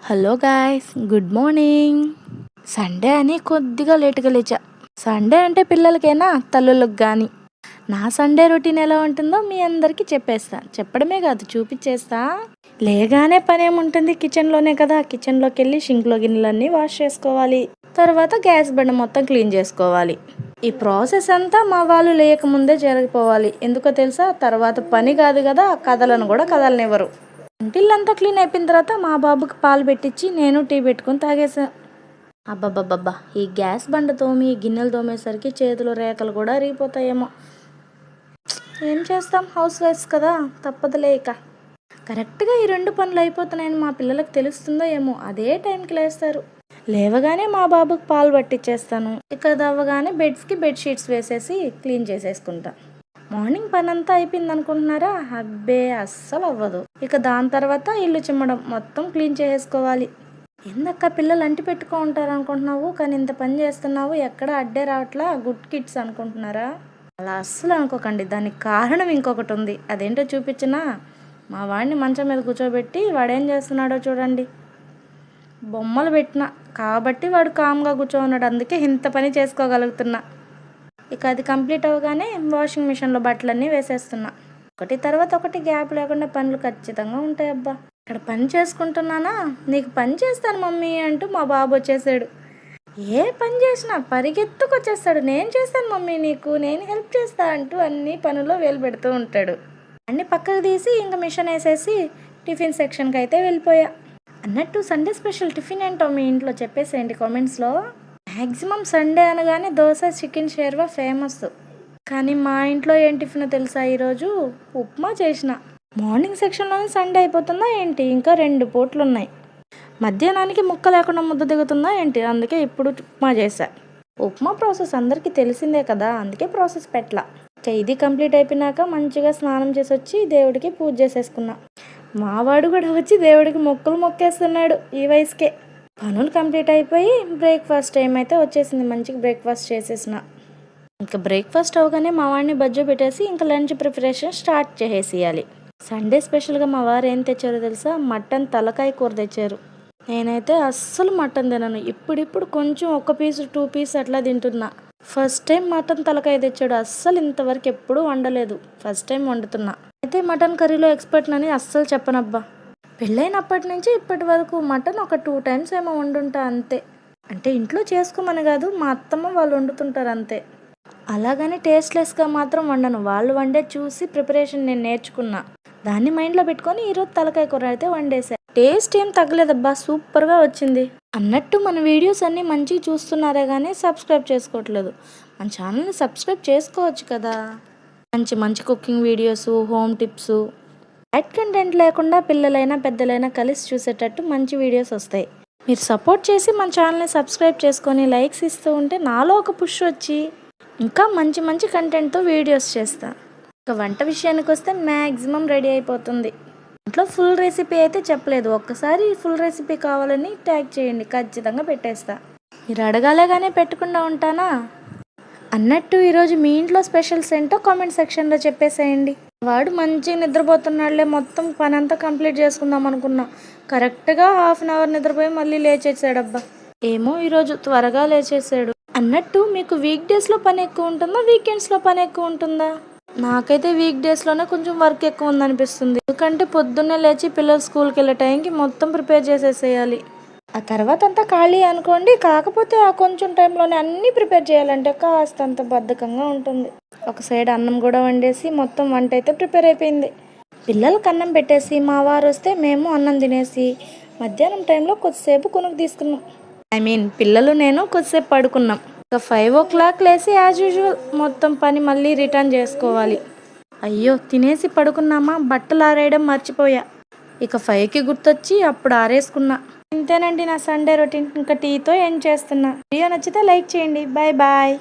Hello guys, good morning. Sunday అని కొద్దిగా లేటుగా లేచా. సండే అంటే పిల్లలకైనా తల్లులకు కానీ నా సండే రొటీన్ ఎలా ఉంటుందో మీ అందరికీ చెప్పడమే కాదు చూపించేస్తా. లేగానే పని ఏముంటుంది, కిచెన్లోనే కదా. కిచెన్లోకి వెళ్ళి షింక్లో గిన్నెలన్నీ వాష్ చేసుకోవాలి. తర్వాత గ్యాస్ బండ మొత్తం క్లీన్ చేసుకోవాలి. ఈ ప్రాసెస్ అంతా మా వాళ్ళు లేకముందే జరిగిపోవాలి. ఎందుకో తెలుసా, తర్వాత పని కాదు కదా, కథలను కూడా కదలనివ్వరు. ఇంటిల్లంతా క్లీన్ అయిపోయిన తర్వాత మా బాబుకి పాలు పెట్టించి నేను టీ పెట్టుకొని తాగేసా. అబ్బబ్బబ్బబ్బా, ఈ గ్యాస్ బండ తోమి గిన్నెలు తోమేసరికి చేతులు రేఖలు కూడా అరిగిపోతాయేమో. ఏం చేస్తాం, హౌస్ వైఫ్స్ కదా, తప్పదులే. ఇక కరెక్ట్గా ఈ రెండు పనులు అయిపోతున్నాయని మా పిల్లలకు తెలుస్తుందో ఏమో, అదే టైంకి లేస్తారు. లేవగానే మా బాబుకి పాలు పట్టించేస్తాను. ఇక దవ్వగానే బెడ్స్కి బెడ్షీట్స్ వేసేసి క్లీన్ చేసేసుకుంటా. మార్నింగ్ పని అంతా అయిపోయింది అనుకుంటున్నారా? అబ్బే, అస్సలు అవ్వదు. ఇక దాని తర్వాత ఇల్లు చిమ్మడం, మొత్తం క్లీన్ చేసేసుకోవాలి. ఏందక్క పిల్లలు అంటి పెట్టుకో ఉంటారు అనుకుంటున్నావు, కానీ ఇంత పని చేస్తున్నావు, ఎక్కడ అడ్డే రావట్లా, గుడ్ కిడ్స్ అనుకుంటున్నారా? అలా అస్సలు అనుకోకండి. దానికి కారణం ఇంకొకటి ఉంది. అదేంటో చూపించినా. మా వాడిని మంచం మీద కూర్చోబెట్టి వాడేం చేస్తున్నాడో చూడండి. బొమ్మలు పెట్టినా కాబట్టి వాడు కామ్గా కూర్చోన్నాడు. అందుకే ఇంత పని చేసుకోగలుగుతున్నా. ఇక అది కంప్లీట్ అవ్వగానే వాషింగ్ మిషన్లో బట్టలన్నీ వేసేస్తున్నా. ఒకటి తర్వాత ఒకటి గ్యాప్ లేకుండా పనులు ఖచ్చితంగా ఉంటాయి. అబ్బా, ఇక్కడ పని చేసుకుంటున్నానా, నీకు పని చేస్తాను మమ్మీ అంటూ మా బాబు వచ్చేసాడు. ఏ పని చేసినా పరిగెత్తుకొచ్చేస్తాడు. నేను చేస్తాను మమ్మీ నీకు, నేను హెల్ప్ చేస్తా అంటూ అన్ని పనుల్లో వేలు పెడుతూ ఉంటాడు. అన్ని పక్కకు తీసి ఇంకా మిషన్ వేసేసి టిఫిన్ సెక్షన్కి అయితే వెళ్ళిపోయా. అన్నట్టు సండే స్పెషల్ టిఫిన్ ఏంటో మీ ఇంట్లో చెప్పేసేయండి కామెంట్స్లో. మ్యాక్సిమం సండే అనగానే దోశ, చికెన్ షేర్వా ఫేమస్. కానీ మా ఇంట్లో ఏం టిఫిన్ తెలుసా, ఈరోజు ఉప్మా చేసిన. మార్నింగ్ సెక్షన్లోనే సండే అయిపోతుందా ఏంటి, ఇంకా 2 పూట్లు ఉన్నాయి. మధ్యాహ్నానికి ముక్క లేకుండా ముద్ద దిగుతుందా ఏంటి, అందుకే ఇప్పుడు ఉప్మా చేశా. ఉప్మా ప్రాసెస్ అందరికీ తెలిసిందే కదా, అందుకే ప్రాసెస్ పెట్టలా. ఇది కంప్లీట్ అయిపోయినాక మంచిగా స్నానం చేసి వచ్చి దేవుడికి పూజ చేసేసుకున్నా. మావాడు కూడా వచ్చి దేవుడికి మొక్కేస్తున్నాడు ఈ వయసుకే. పనులు కంప్లీట్ అయిపోయి బ్రేక్ఫాస్ట్ టైం అయితే వచ్చేసింది. మంచిగా బ్రేక్ఫాస్ట్ చేసేసిన. ఇంకా బ్రేక్ఫాస్ట్ అవగానే మా వాడిని బజ్జో పెట్టేసి ఇంకా లంచ్ ప్రిపరేషన్ స్టార్ట్ చేసేయాలి. సండే స్పెషల్గా మా వారు ఏం తెచ్చారో తెలుసా, మటన్ తలకాయ కూర తెచ్చారు. నేనైతే అస్సలు మటన్ తినను. ఇప్పుడిప్పుడు కొంచెం 1 పీస్ 2 పీస్ అట్లా తింటున్నా. ఫస్ట్ టైం మటన్ తలకాయ తెచ్చాడు. అస్సలు ఇంతవరకు ఎప్పుడూ వండలేదు, ఫస్ట్ టైం వండుతున్నా. అయితే మటన్ కర్రీలో ఎక్స్పర్ట్ అని అస్సలు చెప్పనబ్బా. పెళ్ళైనప్పటి నుంచి ఇప్పటి వరకు మటన్ ఒక 2 టైమ్స్ ఏమో వండుంటా అంతే. అంటే ఇంట్లో చేసుకోమని కాదు, మా అత్తమ్మ వాళ్ళు వండుతుంటారు అంతే. అలాగని టేస్ట్లెస్గా మాత్రం వండను. వాళ్ళు వండే చూసి ప్రిపరేషన్ నేను నేర్చుకున్నా. దాన్ని మైండ్లో పెట్టుకొని ఈరోజు తలకాయ కూర అయితే వండేసా. టేస్ట్ ఏం తగ్గలేదబ్బా, సూపర్గా వచ్చింది. అన్నట్టు మన వీడియోస్ అన్నీ మంచిగా చూస్తున్నారే కానీ సబ్స్క్రైబ్ చేసుకోవట్లేదు. మన ఛానల్ని సబ్స్క్రైబ్ చేసుకోవచ్చు కదా. మంచి మంచి cooking videos, home tips, add content లేకుండా పిల్లలైనా పెద్దలైనా కలిసి చూసేటట్టు మంచి వీడియోస్ వస్తాయి. మీరు సపోర్ట్ చేసి మన ఛానల్ని సబ్స్క్రైబ్ చేసుకొని లైక్స్ ఇస్తూ ఉంటే నాలో ఒక పుష్ వచ్చి ఇంకా మంచి మంచి కంటెంట్తో వీడియోస్ చేస్తా. ఇక వంట విషయానికి వస్తే మ్యాక్సిమం రెడీ అయిపోతుంది. ఇంట్లో ఫుల్ రెసిపీ అయితే చెప్పలేదు. ఒక్కసారి ఫుల్ రెసిపీ కావాలని ట్యాగ్ చేయండి, ఖచ్చితంగా పెట్టేస్తా. మీరు అడగాలేగానే పెట్టకుండా ఉంటానా. అన్నట్టు ఈరోజు మీ ఇంట్లో స్పెషల్స్ ఏంటో కామెంట్ సెక్షన్లో చెప్పేసేయండి. వాడు మంచిగా నిద్రపోతున్నాడులే, మొత్తం పని అంతా కంప్లీట్ చేసుకుందాం అనుకున్నా. కరెక్ట్గా 1/2 అవర్ నిద్రపోయి మళ్ళీ లేచేసాడబ్బా. ఏమో ఈరోజు త్వరగా లేచేసాడు. అన్నట్టు మీకు వీక్ డేస్లో పని ఎక్కువ ఉంటుందా, వీకెండ్స్లో పని ఎక్కువ ఉంటుందా? నాకైతే వీక్ డేస్లోనే కొంచెం వర్క్ ఎక్కువ ఉందనిపిస్తుంది. ఎందుకంటే పొద్దున్నే లేచి పిల్లలు స్కూల్కి వెళ్ళే టైంకి మొత్తం ప్రిపేర్ చేసేసేయాలి. ఆ తర్వాత అంతా ఖాళీ అనుకోండి. కాకపోతే ఆ కొంచెం టైంలోనే అన్నీ ప్రిపేర్ చేయాలంటే కాస్తంత బద్ధకంగా ఉంటుంది. ఒక సైడ్ అన్నం కూడా వండేసి మొత్తం వంట అయితే ప్రిపేర్ అయిపోయింది. పిల్లలకు అన్నం పెట్టేసి మా వారు వస్తే మేము అన్నం తినేసి మధ్యాహ్నం టైంలో కొద్దిసేపు కొనుక్కు తీసుకున్నాం. పిల్లలు నేను కొద్దిసేపు పడుకున్నాం. ఇక 5 o'clock లేసి యాజ్ యూజువల్ మొత్తం పని మళ్ళీ రిటర్న్ చేసుకోవాలి. అయ్యో, తినేసి పడుకున్నామా, బట్టలు ఆరేయడం మర్చిపోయా. ఇక 5కి గుర్తొచ్చి అప్పుడు ఆరేసుకున్నా. ఇంతేనండి నా సండే రొటీన్. ఇంకా టీతో ఎండ్ చేస్తున్నా. వీడియో నచ్చితే లైక్ చేయండి. Bye bye.